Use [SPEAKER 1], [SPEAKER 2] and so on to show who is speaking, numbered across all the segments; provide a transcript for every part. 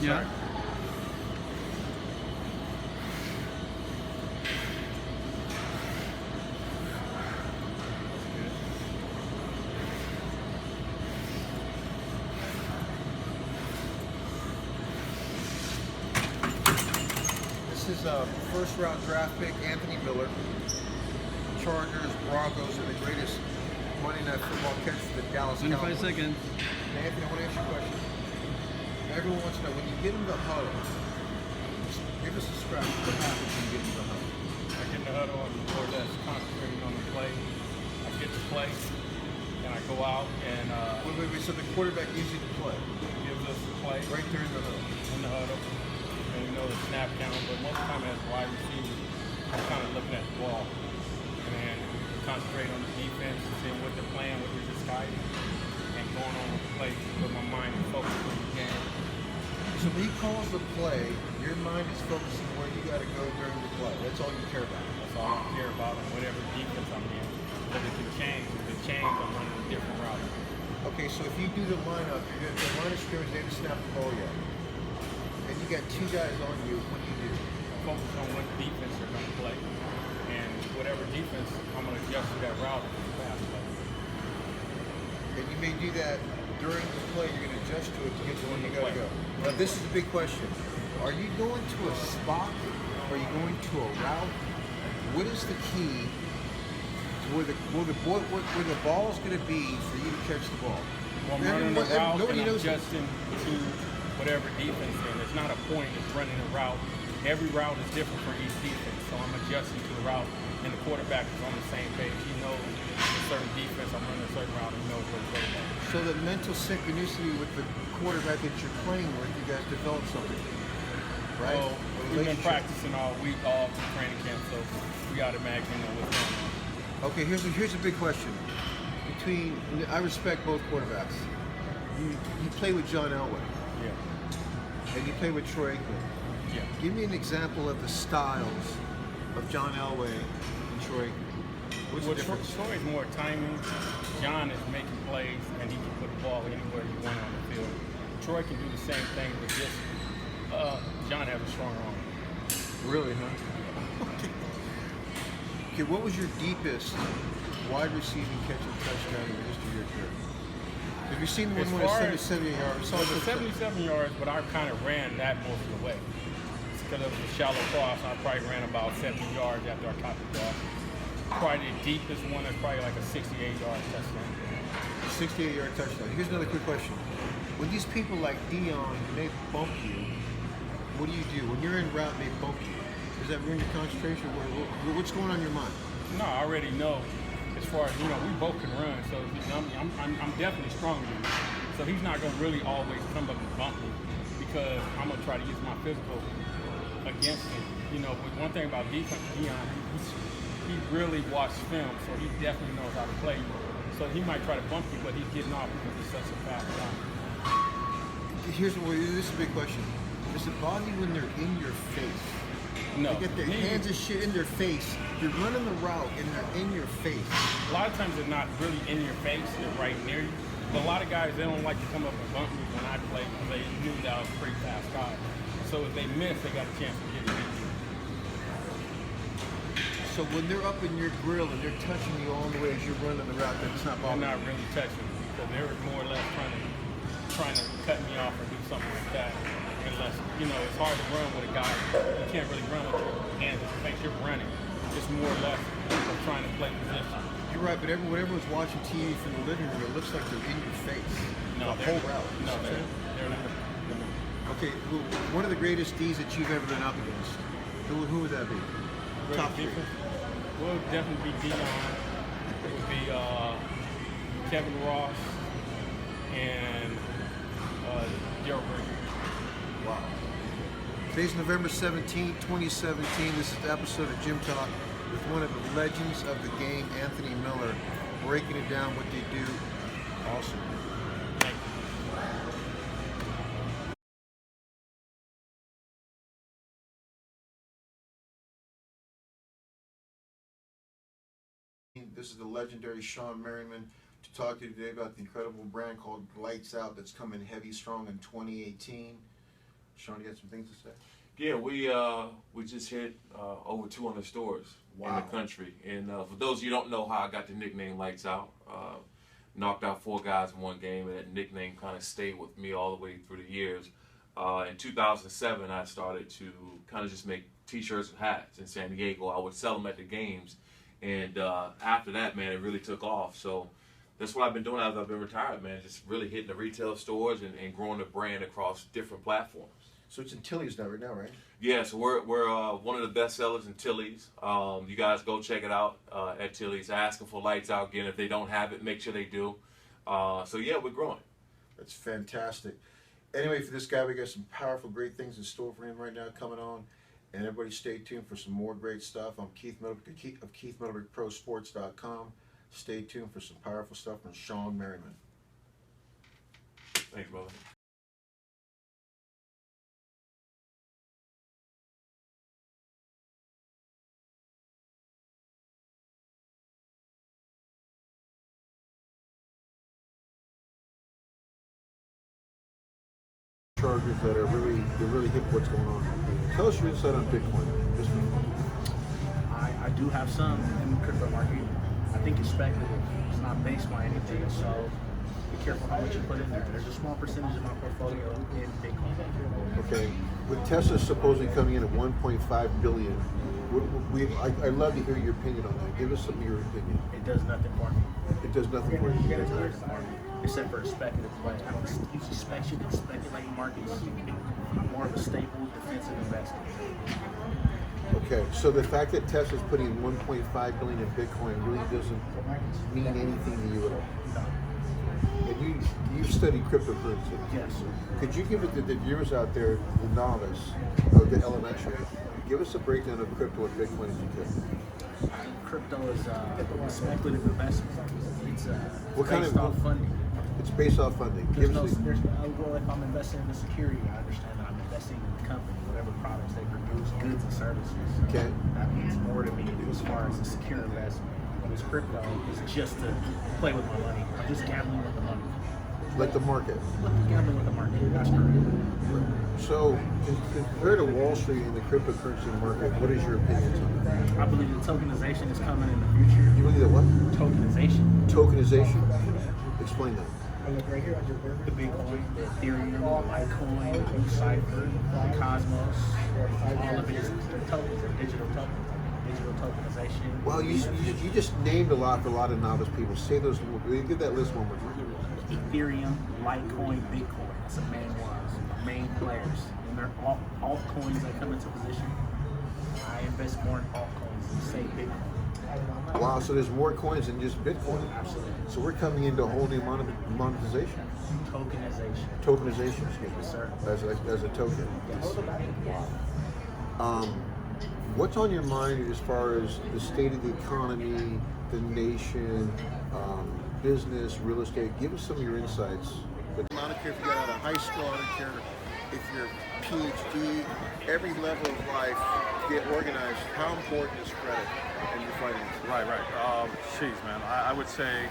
[SPEAKER 1] Yeah.
[SPEAKER 2] This is a first-round draft pick, Anthony Miller. Chargers, Broncos are the greatest Monday Night Football catch for the Dallas Cowboys.
[SPEAKER 1] 25 seconds.
[SPEAKER 2] Anthony, I want to ask you a question. Everyone wants to know, when you get in the huddle, give us a scratch. What happens when you get in the huddle?
[SPEAKER 3] I get in the huddle and more or less concentrating on the play. I get the play, and I go out and
[SPEAKER 2] Wait. So the quarterback gives you the play?
[SPEAKER 3] gives us the play
[SPEAKER 2] Right there in the huddle.
[SPEAKER 3] in the huddle. And we know the snap count, but most of the time as a wide receiver, I'm kind of looking at the ball. And concentrate on the defense, seeing what they're playing, what they're disguising, and going on with the play with my mind and focus on the game.
[SPEAKER 2] So when he calls the play, your mind is focusing where you got to go during the play. That's all you care about.
[SPEAKER 3] That's all I care about, and whatever defense I'm in. Because it can change. If it changes, I'm running a different route.
[SPEAKER 2] Okay, so if you do the lineup, you're going to the line of scrimmage, they haven't snapped the ball yet. And you got two guys on you, what do you do?
[SPEAKER 3] Focus on what defense they're going to play. And whatever defense, I'm going to adjust to that route if it's fast play.
[SPEAKER 2] And you may do that during the play, you're going to adjust to it to get to where you got to go. Now this is a big question. Are you going to a spot? Are you going to a route? What is the key to where the ball is going to be for you to catch the ball?
[SPEAKER 3] Well, I'm running the route
[SPEAKER 2] nobody
[SPEAKER 3] and I'm
[SPEAKER 2] knows
[SPEAKER 3] adjusting to whatever defense they're in. There's not a point in running a route. Every route is different for each defense, so I'm adjusting to the route, and the quarterback is on the same page. He knows a certain defense, I'm running a certain route, and he knows where to go.
[SPEAKER 2] So the mental synchronicity with the quarterback that you're playing with, you guys develop something, right?
[SPEAKER 3] Well, we've been practicing all week, all through training camp, so we automatically know what's going on.
[SPEAKER 2] Okay, here's a big question. I respect both quarterbacks. You play with John Elway,
[SPEAKER 3] Yeah.
[SPEAKER 2] and you play with Troy Aikman.
[SPEAKER 3] Yeah.
[SPEAKER 2] Give me an example of the styles of John Elway and Troy Aikman. What's the difference?
[SPEAKER 3] Troy's more timing. John is making plays, and he can put the ball anywhere you want on the field. Troy can do the same thing, but just John has a stronger arm.
[SPEAKER 2] Really, huh? Okay, what was your deepest wide receiving catch and touchdown in the history of your career? Have you seen the one at 77 yards?
[SPEAKER 3] So the 77 yards, but I kind of ran that most of the way. Because of the shallow cross, I probably ran about 70 yards after I caught the ball. Probably the deepest one is probably like a 68-yard touchdown.
[SPEAKER 2] 68-yard touchdown. Here's another quick question. When these people like Dion, they bump you, what do you do? When you're en route, they bump you. Does that ruin your concentration? What's going on in your mind?
[SPEAKER 3] No, I already know. As far as, we both can run, so I'm definitely stronger than him. So he's not going to really always come up and bump me because I'm going to try to use my physical against him. But one thing about defense, Dion, he really watched film, so he definitely knows how to play. So he might try to bump you, but he's getting off because he's such a fast guy.
[SPEAKER 2] This is a big question. Does it bother you when they're in your face?
[SPEAKER 3] No.
[SPEAKER 2] They get their hands and shit in their face. You're running the route and they're in your face.
[SPEAKER 3] A lot of times they're not really in your face, they're right near you. But a lot of guys, they don't like to come up and bump me when I play because they knew that I was a pretty fast guy. So if they miss, they got a chance to get it in you.
[SPEAKER 2] So when they're up in your grill and they're touching you all the way as you're running the route, that's not bothering
[SPEAKER 3] They're not really touching me because they're more or less trying to cut me off or do something like that. Unless, it's hard to run with a guy. You can't really run with your hands in your face. You're running. It's more or less trying to play position.
[SPEAKER 2] You're right, but everyone's watching TV from the living room. It looks like they're in your face.
[SPEAKER 3] No,
[SPEAKER 2] the whole route.
[SPEAKER 3] No, they're not.
[SPEAKER 2] Okay, one of the greatest D's that you've ever been up against. Who would that be? Top
[SPEAKER 3] defense? Well, it would definitely be Dion. It would be Kevin Ross and Gerald Green.
[SPEAKER 2] Wow. Today's November 17, 2017. This is the episode of Gym Talk with one of the legends of the game, Anthony Miller, breaking it down, what they do. Awesome.
[SPEAKER 3] Thank
[SPEAKER 2] you. This is the legendary Shawne Merriman to talk to you today about the incredible brand called Lights Out that's coming heavy strong in 2018. Shawne, you got some things to say?
[SPEAKER 1] Yeah, we just hit over 200 stores in the country. And for those of you who don't know how I got the nickname Lights Out, knocked out 4 guys in one game, and that nickname kind of stayed with me all the way through the years. In 2007, I started to kind of just make T-shirts and hats in San Diego. I would sell them at the games, and after that, man, it really took off. So that's what I've been doing as I've been retired, man, just really hitting the retail stores and growing the brand across different platforms.
[SPEAKER 2] So it's in Tilly's now, right?
[SPEAKER 1] Yeah, so we're one of the best sellers in Tilly's. You guys go check it out at Tilly's. Asking for Lights Out again. If they don't have it, make sure they do. So yeah, we're growing.
[SPEAKER 2] That's fantastic. Anyway, for this guy, we got some powerful, great things in store for him right now coming on. And everybody stay tuned for some more great stuff. I'm Keith Middlebrook of KeithMiddlebrookProSports.com. Stay tuned for some powerful stuff from Shawne Merriman.
[SPEAKER 1] Thanks, brother.
[SPEAKER 2] Chargers that are really hip what's going on. Tell us your insight on Bitcoin.
[SPEAKER 4] I do have some in the crypto market. I think it's speculative. It's not based on anything, so be careful how much you put in there. There's a small percentage of my portfolio in Bitcoin.
[SPEAKER 2] Okay, with Tesla supposedly coming in at 1.5 billion, I'd love to hear your opinion on that. Give us some of your opinion.
[SPEAKER 4] It does nothing for me.
[SPEAKER 2] It does nothing for you.
[SPEAKER 4] It does nothing for me. Except for a speculative play. I don't usually speculate markets. I'm more of a stable defensive investor.
[SPEAKER 2] Okay, so the fact that Tesla's putting in 1.5 billion in Bitcoin really doesn't mean anything to you at all.
[SPEAKER 4] No.
[SPEAKER 2] And you've studied cryptocurrency.
[SPEAKER 4] Yes.
[SPEAKER 2] Could you give it to the viewers out there, the novice, or the elementary, give us a breakdown of crypto and Bitcoin if you could.
[SPEAKER 4] Crypto is a speculative investment. It's
[SPEAKER 2] What kind
[SPEAKER 4] based
[SPEAKER 2] of-
[SPEAKER 4] off funding.
[SPEAKER 2] It's based off funding.
[SPEAKER 4] Well, if I'm investing in the security, I understand that I'm investing in the company, whatever products they produce, goods and services.
[SPEAKER 2] Okay.
[SPEAKER 4] That means more to me as far as a secure investment. This crypto is just to play with my money. I'm just gambling with the money.
[SPEAKER 2] Like the market.
[SPEAKER 4] Gambling with the market. That's correct.
[SPEAKER 2] So, compared to Wall Street and the cryptocurrency market, what is your opinion on that?
[SPEAKER 4] I believe the tokenization is coming in the future.
[SPEAKER 2] You believe that what?
[SPEAKER 4] Tokenization.
[SPEAKER 2] Tokenization? Explain that.
[SPEAKER 4] The Bitcoin, the Ethereum, the Lightcoin, the Cipher, the Cosmos, all of it is they're tokens, they're digital tokens, digital tokenization.
[SPEAKER 2] Well, you just named a lot for a lot of novice people. Say those. Give that list one more time.
[SPEAKER 4] Ethereum, Lightcoin, Bitcoin. That's the main ones, main players. And they're all altcoins that come into position. I invest more in altcoins than say Bitcoin.
[SPEAKER 2] Wow, so there's more coins than just Bitcoin.
[SPEAKER 4] Absolutely.
[SPEAKER 2] So we're coming into a whole new monetization.
[SPEAKER 4] Tokenization.
[SPEAKER 2] Tokenization, excuse me.
[SPEAKER 4] Yes, sir.
[SPEAKER 2] As a token.
[SPEAKER 4] Yes.
[SPEAKER 2] What's on your mind as far as the state of the economy, the nation, business, real estate? Give us some of your insights. I don't care if you got out of high school, I don't care if you're PhD, every level of life, get organized. How important is credit in your finances?
[SPEAKER 5] Right. Jeez, man. I would say,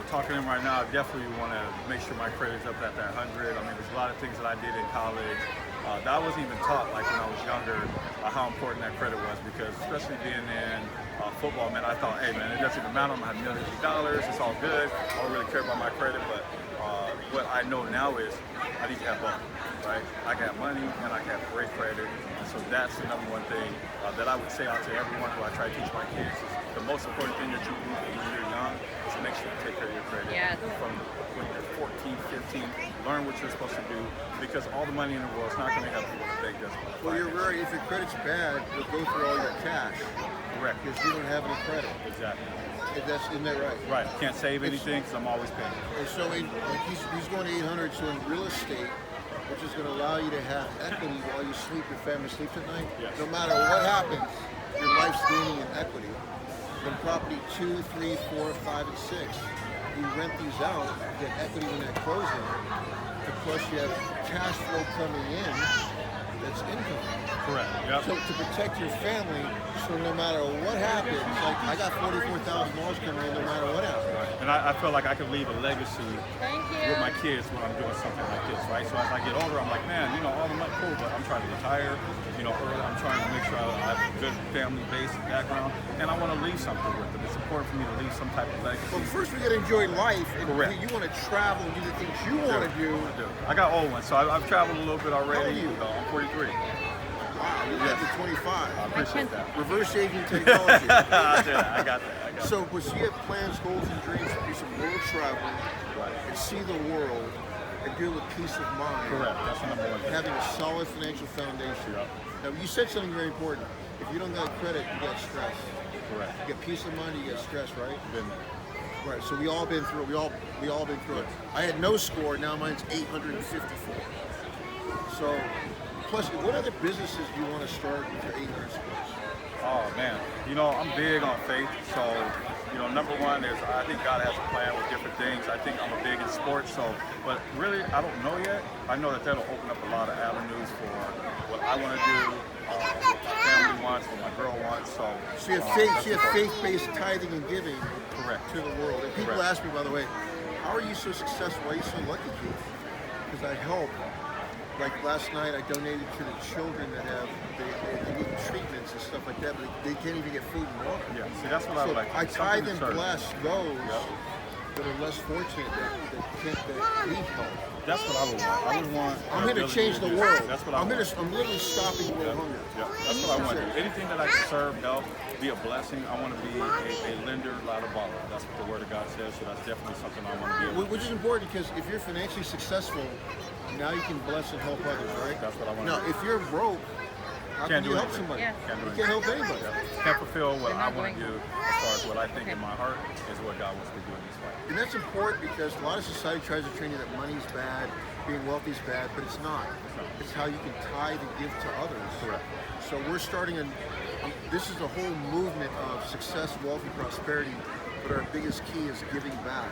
[SPEAKER 5] talking to him right now, I definitely want to make sure my credit's up at that 100. I mean, there's a lot of things that I did in college that I wasn't even taught, like when I was younger, how important that credit was, because especially being in football, man, I thought, hey, man, it doesn't even matter. I'm going to have millions of dollars. It's all good. I don't really care about my credit. But what I know now is I need to have both, right? I can have money and I can have great credit. And so that's the number one thing that I would say out to everyone who I try to teach my kids is the most important thing that you do when you're young is to make sure you take care of your credit.
[SPEAKER 6] Yes.
[SPEAKER 5] From when you're 14, 15, learn what you're supposed to do, because all the money in the world is not going to help you with a big business.
[SPEAKER 2] Well, you're right. If your credit's bad, you'll go through all your cash.
[SPEAKER 5] Correct.
[SPEAKER 2] Because you don't have any credit.
[SPEAKER 5] Exactly.
[SPEAKER 2] Isn't that right?
[SPEAKER 5] Right. Can't save anything because I'm always paying.
[SPEAKER 2] And so he's going to 800, so in real estate, which is going to allow you to have equity while you sleep, your family sleeps at night.
[SPEAKER 5] Yes.
[SPEAKER 2] No matter what happens, your life's gaining in equity. Then property 2, 3, 4, 5, and 6, you rent these out, you get equity when that closing, and plus you have cash flow coming in that's income.
[SPEAKER 5] Correct. Yep.
[SPEAKER 2] So to protect your family, so no matter what happens, like I got $44,000 coming in no matter what happens.
[SPEAKER 5] Right. And I feel like I could leave a legacy with my kids when I'm doing something like this, right? So as I get older, I'm like, man, you know, all the money, cool, but I'm trying to retire, you know, early. I'm trying to make sure I have a good family base and background, and I want to leave something with them. It's important for me to leave some type of legacy.
[SPEAKER 2] Well, first we got to enjoy life. And
[SPEAKER 5] Correct.
[SPEAKER 2] You want to travel and do the things you want to do.
[SPEAKER 5] I do. I got old ones, so I've traveled a little bit already.
[SPEAKER 2] How old are you?
[SPEAKER 5] I'm 43.
[SPEAKER 2] Wow, you got to 25.
[SPEAKER 5] I appreciate that.
[SPEAKER 2] Reverse aging technology.
[SPEAKER 5] I got that.
[SPEAKER 2] So, but you have plans, goals, and dreams to do some world travel and see the world and do it with peace of mind.
[SPEAKER 5] Correct. That's the number one thing.
[SPEAKER 2] Having a solid financial foundation.
[SPEAKER 5] Yep.
[SPEAKER 2] Now, you said something very important. If you don't got credit, you got stress.
[SPEAKER 5] Correct.
[SPEAKER 2] You get peace of mind, you get stress, right?
[SPEAKER 5] Been there.
[SPEAKER 2] Right. So we all been through it. We all been through it. I had no score. Now mine's 854. So, plus, what other businesses do you want to start with your 800 scores?
[SPEAKER 5] Oh man, you know, I'm big on faith. So, you know, number one is I think God has a plan with different things. I think I'm a big in sports. So, but really, I don't know yet. I know that that'll open up a lot of avenues for what I want to do, what my family wants, what my girl wants. So
[SPEAKER 2] you have faith-based tithing and giving.
[SPEAKER 5] Correct.
[SPEAKER 2] To the world. And people
[SPEAKER 5] Correct.
[SPEAKER 2] ask me, by the way, how are you so successful? Why are you so lucky, Keith? Because I help. Like last night, I donated to the children that they need treatments and stuff like that, but they can't even get food and water.
[SPEAKER 5] Yeah, see, that's what I would like.
[SPEAKER 2] I tithe and
[SPEAKER 5] Something
[SPEAKER 2] bless those
[SPEAKER 5] Yep.
[SPEAKER 2] that are less fortunate that need help.
[SPEAKER 5] That's what I would want. I would want.
[SPEAKER 2] I'm here to
[SPEAKER 5] ability
[SPEAKER 2] change
[SPEAKER 5] to
[SPEAKER 2] the
[SPEAKER 5] do
[SPEAKER 2] world.
[SPEAKER 5] that. That's what I
[SPEAKER 2] I'm
[SPEAKER 5] want.
[SPEAKER 2] I'm literally stopping world hunger.
[SPEAKER 5] Yeah, that's what I want to do. Anything that I can serve, help, be a blessing. I want to be a lender, not a borrower. That's what the Word of God says. So that's definitely something I want to be able to
[SPEAKER 2] Which is important because if you're financially successful, now you can bless and help others, right?
[SPEAKER 5] That's what I want
[SPEAKER 2] Now,
[SPEAKER 5] to do.
[SPEAKER 2] if you're broke, how can
[SPEAKER 5] Can't
[SPEAKER 2] you
[SPEAKER 5] do
[SPEAKER 2] help
[SPEAKER 5] anything.
[SPEAKER 2] somebody?
[SPEAKER 6] Yeah.
[SPEAKER 5] Can't do
[SPEAKER 2] You can't help anybody.
[SPEAKER 5] Can't fulfill what I want to do as far as what I think in my heart is what God wants me to do in this life.
[SPEAKER 2] And that's important because a lot of society tries to train you that money's bad, being wealthy is bad, but it's not. It's how you can tithe and give to others.
[SPEAKER 5] Correct.
[SPEAKER 2] So we're starting this is a whole movement of success, wealth, and prosperity, but our biggest key is giving back.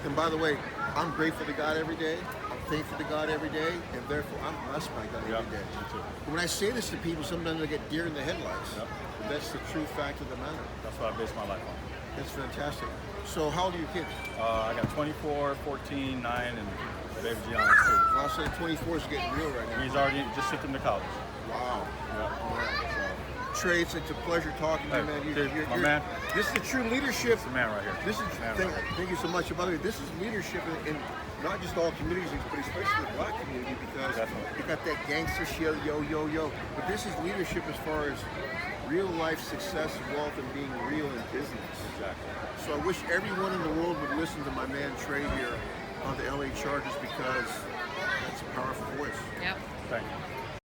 [SPEAKER 2] And by the way, I'm grateful to God every day. I'm thankful to God every day, and therefore I'm blessed by God every day.
[SPEAKER 5] Me too.
[SPEAKER 2] When I say this to people, sometimes I get deer in the headlights.
[SPEAKER 5] Yep.
[SPEAKER 2] But that's the true fact of the matter.
[SPEAKER 5] That's what I base my life on.
[SPEAKER 2] That's fantastic. So how old are your kids?
[SPEAKER 5] I got 24, 14, 9, and baby Giannis too.
[SPEAKER 2] Well, I'll say 24 is getting real right now.
[SPEAKER 5] He's already just sent him to college.
[SPEAKER 2] Wow.
[SPEAKER 5] Yeah.
[SPEAKER 2] Trey, it's a pleasure talking to you, man.
[SPEAKER 5] Hey, my man.
[SPEAKER 2] This is the true leadership.
[SPEAKER 5] That's the man right here.
[SPEAKER 2] This is thank you so much. By the way, this is leadership in not just all communities, but especially the black community because
[SPEAKER 5] Definitely.
[SPEAKER 2] you got that gangster shit, yo. But this is leadership as far as real life success, wealth, and being real in business.
[SPEAKER 5] Exactly.
[SPEAKER 2] So I wish everyone in the world would listen to my man Trey here on the LA Chargers because that's a powerful voice.
[SPEAKER 6] Yep.
[SPEAKER 5] Thank you.